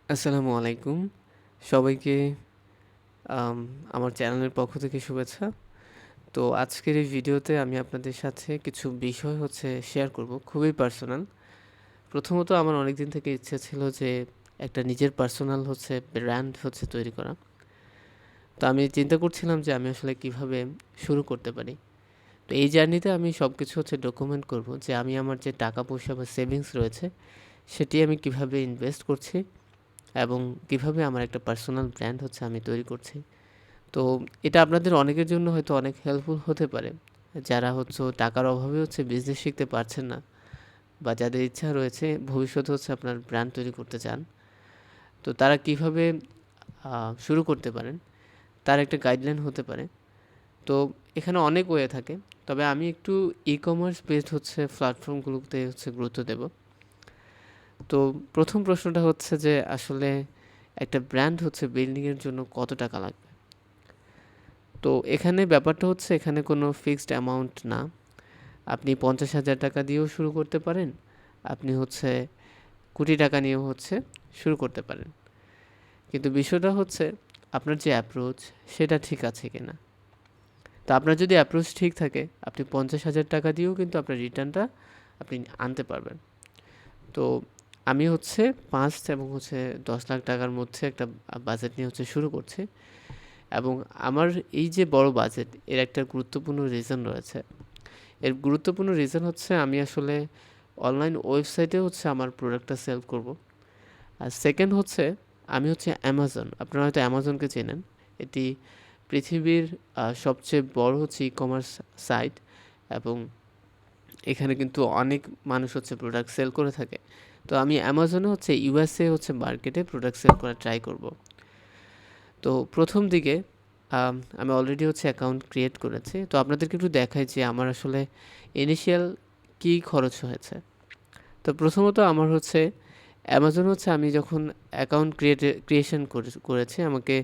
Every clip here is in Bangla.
আসসালামু আলাইকুম। সবাইকে আম আমার চ্যানেলের পক্ষ থেকে শুভেচ্ছা। তো আজকের এই ভিডিওতে আমি আপনাদের সাথে কিছু বিষয় শেয়ার করব, খুবই পার্সোনাল। প্রথমত আমার অনেকদিন থেকে ইচ্ছে ছিল যে একটা নিজের পার্সোনাল ব্র্যান্ড তৈরি করা। তো আমি চিন্তা করছিলাম যে আমি আসলে কিভাবে শুরু করতে পারি। তো এই জার্নিতে আমি সবকিছু ডকুমেন্ট করব যে আমি আমার যে টাকা-পয়সা বা সেভিংস রয়েছে, সেটি আমি কিভাবে ইনভেস্ট করছি এবং কিভাবে আমার একটা পার্সোনাল ব্র্যান্ড আমি তৈরি করছি। তো এটা আপনাদের অনেকের জন্য হয়তো অনেক হেল্পফুল হতে পারে, যারা টাকার অভাবে বিজনেস শিখতে পারছেন না, বা যাদের ইচ্ছা রয়েছে ভবিষ্যতে আপনার ব্র্যান্ড তৈরি করতে চান। তো তারা কিভাবে শুরু করতে পারেন, তার একটা গাইডলাইন হতে পারে। তো এখানে অনেক ওয়ে থাকে, তবে আমি একটু ই-কমার্স বেসড প্ল্যাটফর্মগুলোতে গুরুত্ব দেব। তো প্রথম প্রশ্নটা হচ্ছে যে আসলে একটা ব্র্যান্ড বিল্ডিংয়ের জন্য কত টাকা লাগবে। তো এখানে ব্যাপারটা এখানে কোনো ফিক্সড অ্যামাউন্ট না। আপনি 50,000 টাকা দিয়েও শুরু করতে পারেন, আপনি কোটি টাকা নিয়েও শুরু করতে পারেন। কিন্তু বিষয়টা আপনার যে অ্যাপ্রোচ, সেটা ঠিক আছে কিনা। তো আপনার যদি অ্যাপ্রোচ ঠিক থাকে, আপনি 50,000 টাকা দিয়েও কিন্তু আপনার রিটার্নটা আপনি আনতে পারবেন। তো আমি 5 এবং 10 লাখ টাকার মধ্যে একটা বাজেট নিয়ে শুরু করছি। এবং আমার এই যে বড় বাজেট, এর একটা গুরুত্বপূর্ণ রিজন রয়েছে। এর গুরুত্বপূর্ণ রিজন আমি আসলে অনলাইন ওয়েবসাইটে আমার প্রোডাক্টটা সেল করব। আর সেকেন্ড আমি অ্যামাজন, আপনারা হয়তো অ্যামাজনকে চেনেন। এটি পৃথিবীর সবচেয়ে বড় ই-কমার্স সাইট, এবং এখানে কিন্তু অনেক মানুষ প্রোডাক্ট সেল করে থাকে। তো আমি অ্যামাজনে ইউএসএ মার্কেটে প্রোডাক্ট সেল করার ট্রাই করব। তো প্রথম দিকে আমি অলরেডি অ্যাকাউন্ট ক্রিয়েট করেছি। তো আপনাদেরকে একটু দেখাই যে আমার আসলে ইনিশিয়াল কী খরচ হয়েছে। তো প্রথমত আমার অ্যামাজন আমি যখন অ্যাকাউন্ট ক্রিয়েশন করেছি, আমাকে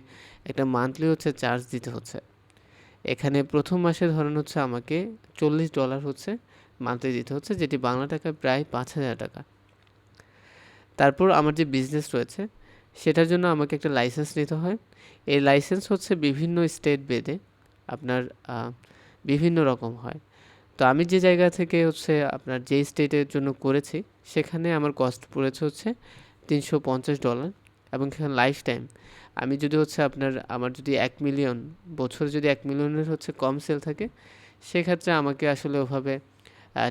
একটা মান্থলি চার্জ দিতে হচ্ছে। এখানে প্রথম মাসে ধরেন আমাকে $40 মান্থলি দিতে হচ্ছে, যেটি বাংলা টাকায় প্রায় 5,000 টাকা। তারপর আমার যে বিজনেস রয়েছে, সেটার জন্য আমাকে একটা লাইসেন্স নিতে হয়। এই লাইসেন্স বিভিন্ন স্টেট ভেদে আপনার বিভিন্ন রকম হয়। তো আমি যে জায়গা থেকে আপনার যেই স্টেটের জন্য করেছি, সেখানে আমার কস্ট পড়েছে $350, এবং সেখানে লাইফ টাইম আমি যদি আমার যদি 1 মিলিয়ন, বছরে যদি 1 মিলিয়নের কম সেল থাকে, সেক্ষেত্রে আমাকে আসলে ওভাবে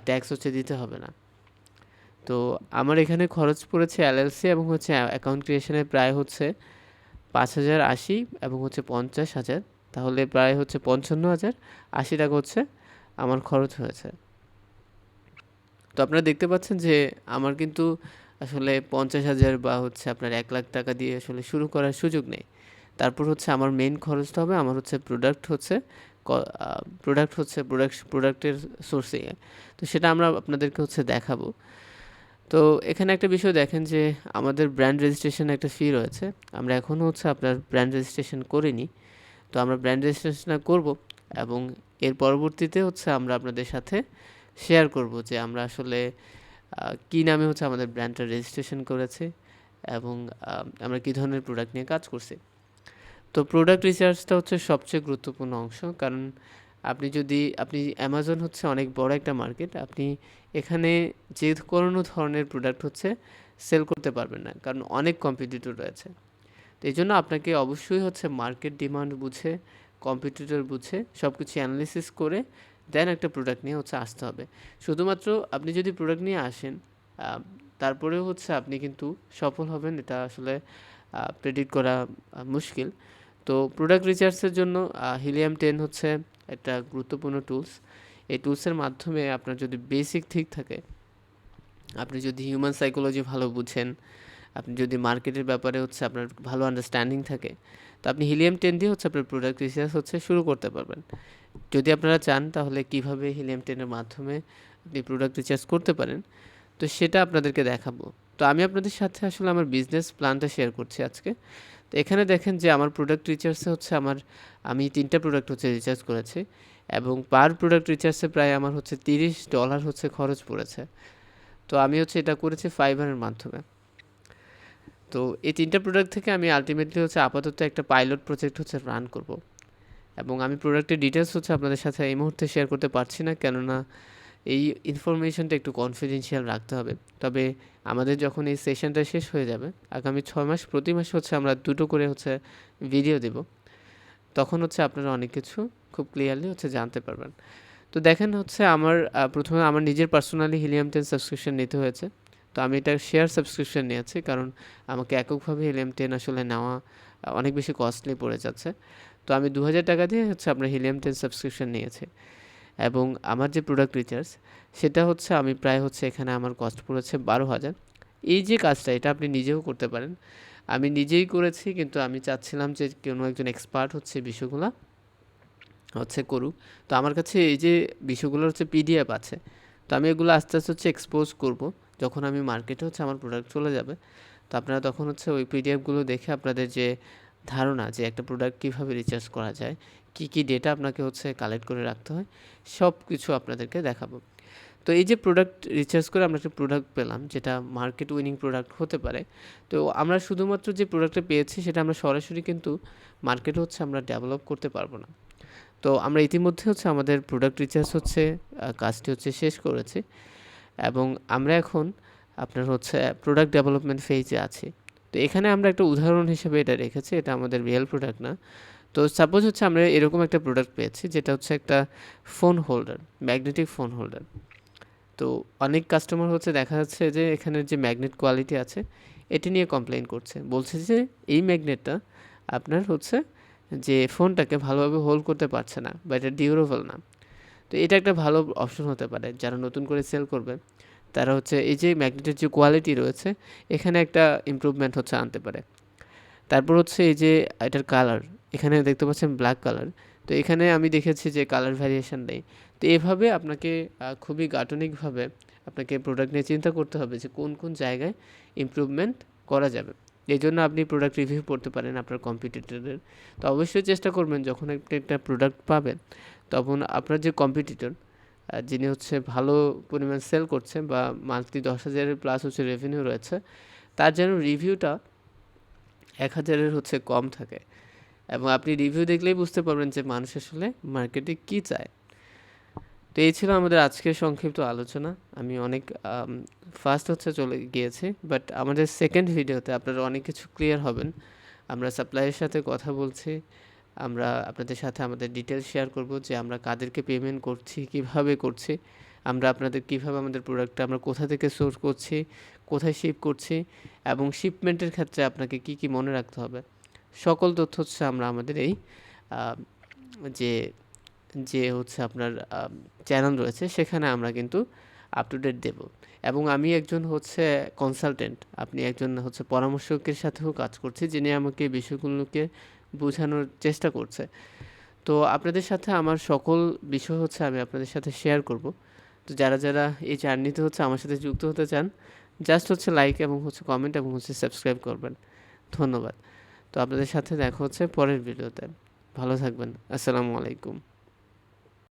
ট্যাক্স দিতে হবে না। তো আমার এখানে খরচ পড়েছে এলএলসি এবং অ্যাকাউন্ট ক্রিয়েশনে প্রায় 5,080 এবং 50,000, তাহলে প্রায় 55,080 টাকা আমার খরচ হয়েছে। তো আপনারা দেখতে পাচ্ছেন যে আমার কিন্তু আসলে 50,000 বা আপনার 1 লাখ টাকা দিয়ে আসলে শুরু করার সুযোগ নেই। তারপর আমার মেইন খরচটা হবে আমার প্রোডাক্ট প্রোডাক্টের সোর্সিংয়ে। তো সেটা আমরা আপনাদেরকে দেখাবো। তো এখানে একটা বিষয় দেখেন যে আমাদের ব্র্যান্ড রেজিস্ট্রেশন একটা ফি রয়েছে। আমরা এখনও আপনার ব্র্যান্ড রেজিস্ট্রেশন করিনি। তো আমরা ব্র্যান্ড রেজিস্ট্রেশনটা করব, এবং এর পরবর্তীতে আমরা আপনাদের সাথে শেয়ার করব যে আমরা আসলে কী নামে আমাদের ব্র্যান্ডটা রেজিস্ট্রেশন করেছি, এবং আমরা কী ধরনের প্রোডাক্ট নিয়ে কাজ করছি। তো প্রোডাক্ট রিসার্চটা সবচেয়ে গুরুত্বপূর্ণ অংশ, কারণ আপনি অ্যামাজন অনেক বড় একটা মার্কেট। আপনি এখানে যে কোনো ধরনের প্রোডাক্ট সেল করতে পারবেন না, কারণ অনেক কম্পিটিটর রয়েছে। তো এই জন্য আপনাকে অবশ্যই মার্কেট ডিমান্ড বুঝে, কম্পিটিটর বুঝে, সব কিছু অ্যানালিসিস করে দেন একটা প্রোডাক্ট নিয়ে আসতে হবে। শুধুমাত্র আপনি যদি প্রোডাক্ট নিয়ে আসেন, তারপরেও আপনি কিন্তু সফল হবেন, এটা আসলে প্রেডিক্ট করা মুশকিল। তো প্রোডাক্ট রিসার্চের জন্য Helium 10 একটা গুরুত্বপূর্ণ টুলস। এই টুলসের মাধ্যমে আপনার যদি বেসিক ঠিক থাকে, আপনি যদি হিউম্যান সাইকোলজি ভালো বুঝেন, আপনি যদি মার্কেটের ব্যাপারে আপনার ভালো আন্ডারস্ট্যান্ডিং থাকে, তো আপনি Helium 10 দিয়ে আপনার প্রোডাক্ট রিসার্চ শুরু করতে পারবেন। যদি আপনারা চান, তাহলে কিভাবে Helium 10 এর মাধ্যমে আপনি প্রোডাক্ট রিসার্চ করতে পারেন, তো সেটা আপনাদেরকে দেখাবো। তো আমি আপনাদের সাথে আসলে আমার বিজনেস প্ল্যানটা শেয়ার করছি আজকে। তো এখানে দেখেন যে আমার প্রোডাক্ট রিসার্চে আমি 3টা প্রোডাক্ট রিসার্চ করেছি, এবং পার প্রোডাক্ট রিসার্চে প্রায় আমার $30 খরচ পড়েছে। তো আমি এটা করেছি ফাইবারের মাধ্যমে। তো এই ৩টা প্রোডাক্ট থেকে আমি আল্টিমেটলি হচ্ছে আপাতত একটা পাইলট প্রজেক্ট হচ্ছে রান করব। এবং আমি প্রোডাক্টের ডিটেলস হচ্ছে আপনাদের সাথে এই মুহূর্তে শেয়ার করতে পারছি না, কেননা এই ইনফরমেশনটা একটু কনফিডেন্সিয়াল রাখতে হবে। তবে আমাদের যখন এই সেশনটা শেষ হয়ে যাবে, আগামী 6 মাস প্রতি মাসে হচ্ছে আমরা 2টো করে হচ্ছে ভিডিও দেব। তখন হচ্ছে আপনারা অনেক কিছু খুব ক্লিয়ারলি হচ্ছে জানতে পারবেন। তো দেখেন হচ্ছে আমার প্রথমে আমার নিজের পার্সোনালি হিলিয়াম 10 সাবস্ক্রিপশন নিতে হয়েছে। তো আমি এটা শেয়ার সাবস্ক্রিপশন নিয়েছি, কারণ আমাকে এককভাবে হিলিয়াম 10 আসলে নেওয়া অনেক বেশি কস্টলি পড়ে যাচ্ছে। তো আমি 2000 টাকা দিয়ে হচ্ছে আপনার হিলিয়াম 10 সাবস্ক্রিপশন নিয়েছি। এবং আমার যে প্রোডাক্ট রিচার্জ সেটা হচ্ছে আমি প্রায় হচ্ছে এখানে আমার কস্ট পড়েছে 12,000। এই যে কাজটা এটা আপনি নিজেও করতে পারেন। আমি নিজেই করেছি, কিন্তু আমি চাচ্ছিলাম যে কোনো একজন এক্সপার্ট হচ্ছে বিষয়গুলো হচ্ছে করুক। তো আমার কাছে এই যে বিষয়গুলোর হচ্ছে পিডিএফ আছে। তো আমি এগুলো আস্তে আস্তে হচ্ছে এক্সপোজ করব। যখন আমি মার্কেটে হচ্ছে আমার প্রোডাক্ট চলে যাবে, তো আপনারা তখন হচ্ছে ওই পিডিএফগুলো দেখে আপনাদের যে ধারণা যে একটা প্রোডাক্ট কীভাবে রিচার্জ করা যায়, কী কী ডেটা আপনাকে হচ্ছে কালেক্ট করে রাখতে হয়, সব কিছু আপনাদেরকে দেখাবো। তো এই যে প্রোডাক্ট রিচার্জ করে আমরা একটা প্রোডাক্ট পেলাম যেটা মার্কেট উইনিং প্রোডাক্ট হতে পারে। তো আমরা শুধুমাত্র যে প্রোডাক্টটা পেয়েছি সেটা আমরা সরাসরি কিন্তু মার্কেটে হচ্ছে আমরা ডেভেলপ করতে পারবো না। তো আমরা ইতিমধ্যে হচ্ছে আমাদের প্রোডাক্ট রিচার্জ হচ্ছে কাজটি হচ্ছে শেষ করেছি, এবং আমরা এখন আপনার হচ্ছে প্রোডাক্ট ডেভেলপমেন্ট ফেজে আছি। তো এখানে আমরা একটা উদাহরণ হিসেবে এটা রেখেছি, এটা আমাদের রিয়েল প্রোডাক্ট না। তো সাপোজ হচ্ছে আমরা এরকম একটা প্রোডাক্ট পেয়েছি যেটা হচ্ছে একটা phone holder, magnetic phone holder. তো অনেক কাস্টমার হচ্ছে দেখা যাচ্ছে যে এখানের যে ম্যাগনেট কোয়ালিটি আছে এটি নিয়ে কমপ্লেন করছে, বলছে যে এই ম্যাগনেটটা আপনার হচ্ছে যে ফোনটাকে ভালোভাবে হোল্ড করতে পারছে না, বা এটা ডিউরেবল না। তো এটা একটা ভালো অপশন হতে পারে যারা নতুন করে সেল করবে, তারা হচ্ছে এই যে ম্যাগনেটের যে কোয়ালিটি রয়েছে এখানে একটা ইমপ্রুভমেন্ট হচ্ছে আনতে পারে। তারপর হচ্ছে এই যে এটার কালার, এখানে দেখতে পাচ্ছেন ব্ল্যাক কালার। তো এখানে আমি দেখেছি যে কালার ভ্যারিয়েশন নেই। তো এভাবে আপনাকে খুবই গাঠনিকভাবে আপনাকে প্রোডাক্ট নিয়ে চিন্তা করতে হবে যে কোন কোন জায়গায় ইমপ্রুভমেন্ট করা যাবে। এই জন্য আপনি প্রোডাক্ট রিভিউ পড়তে পারেন আপনার কম্পিটিটরের। তো অবশ্যই চেষ্টা করবেন যখন একটা প্রোডাক্ট পাবেন তখন আপনার যে কম্পিটিটর যিনি হচ্ছে ভালো পরিমাণ সেল করছে বা মান্থলি 10,000-এর প্লাস হচ্ছে রেভিনিউ রয়েছে, তার যেন রিভিউটা 1,000-এর হচ্ছে কম থাকে। এবং আপনি রিভিউ দেখলেই বুঝতে পারবেন যে মানুষ আসলে মার্কেটে কী চায়। তো এই ছিল আমাদের আজকের সংক্ষিপ্ত আলোচনা। আমি অনেক ফাস্ট হচ্ছে চলে গিয়েছি, বাট আমাদের সেকেন্ড ভিডিওতে আপনারা অনেক কিছু ক্লিয়ার হবেন। আমরা সাপ্লাইয়ের সাথে কথা বলছি, আমরা আপনাদের সাথে আমাদের ডিটেলস শেয়ার করব যে আমরা কাদেরকে পেমেন্ট করছি, কিভাবে করছি, আমরা আপনাদের কিভাবে আমাদের প্রোডাক্টটা আমরা কোথা থেকে সোর্স করছি, কোথায় শিপ করছি, এবং শিপমেন্টের ক্ষেত্রে আপনাকে কি কি মনে রাখতে হবে, সকল তথ্য হচ্ছে আমরা আমাদের এই যে যে হচ্ছে আপনার চ্যানেল রয়েছে সেখানে আমরা কিন্তু আপ টু ডেট দেব। এবং আমি একজন হচ্ছে কনসালটেন্ট, আপনি একজন হচ্ছে পরামর্শকের সাথেও কাজ করছি, যিনি আমাকে বিষয়গুলোকে বোঝানোর চেষ্টা করছে। তো আপনাদের সাথে আমার সকল বিষয় হচ্ছে আমি আপনাদের সাথে শেয়ার করব। তো যারা যারা এই জার্নিতে হচ্ছে আমার সাথে যুক্ত হতে চান, জাস্ট হচ্ছে লাইক এবং হচ্ছে কমেন্ট এবং হচ্ছে সাবস্ক্রাইব করবেন। ধন্যবাদ। তো আপনাদের সাথে দেখা হচ্ছে পরের ভিডিওতে। ভালো থাকবেন। আসসালামু আলাইকুম।